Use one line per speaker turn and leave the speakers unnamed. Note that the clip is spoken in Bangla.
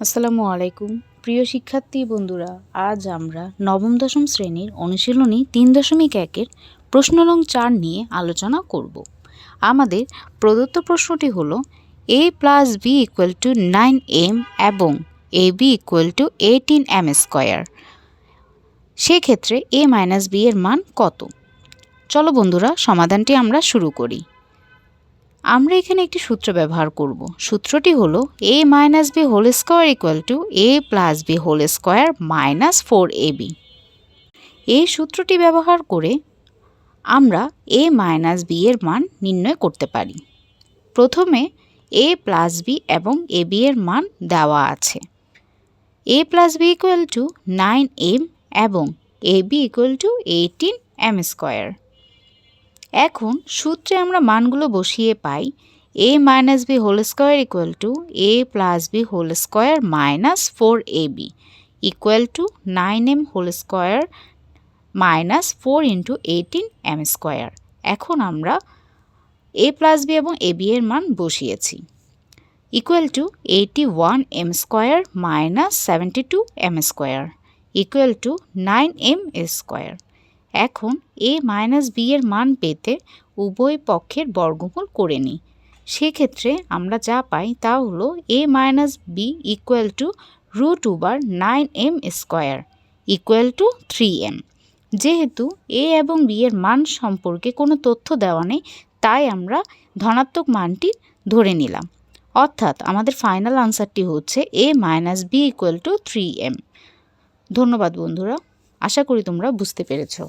আসসালামু আলাইকুম প্রিয় শিক্ষার্থী বন্ধুরা, আজ আমরা নবম দশম শ্রেণীর অনুশীলনী 3.1-এর প্রশ্ন নং 4 নিয়ে আলোচনা করব। আমাদের প্রদত্ত প্রশ্নটি হলো a plus b equal to 9m এবং ab equal to 18m square. সেক্ষেত্রে a মাইনাস b এর মান কত? চলো বন্ধুরা, সমাধানটি আমরা শুরু করি। আমরা এখানে একটি সূত্র ব্যবহার করব। সূত্রটি হলো a minus b whole square equal to a plus b whole square minus 4ab। এই সূত্রটি ব্যবহার করে আমরা a মাইনাস b এর মান নির্ণয় করতে পারি। প্রথমে a প্লাস b এবং ab এর মান দেওয়া আছে। a plus b equal to 9m এবং ab equal to 18m square. এখন সূত্রে আমরা মানগুলো বসিয়ে পাই a minus b whole square equal to a plus b whole square minus 4ab equal to 9m whole square minus 4 into 18m square. এখন আমরা a প্লাস b এবং ab এর মান বসিয়েছি equal to 81m square minus 72m square equal to 9m square. এখন a মাইনাস b এর মান পেতে উভয় পক্ষের বর্গমূল করে নিই। সেক্ষেত্রে আমরা যা পাই তা হলো a minus b equal to root over 9m square equal to 3m। যেহেতু a এবং b এর মান সম্পর্কে কোনো তথ্য দেওয়া নেই, তাই আমরা ধনাত্মক মানটি ধরে নিলাম। অর্থাৎ আমাদের ফাইনাল আনসারটি হচ্ছে a minus b equal to 3m। ধন্যবাদ বন্ধুরা, আশা করি তোমরা বুঝতে পেরেছো।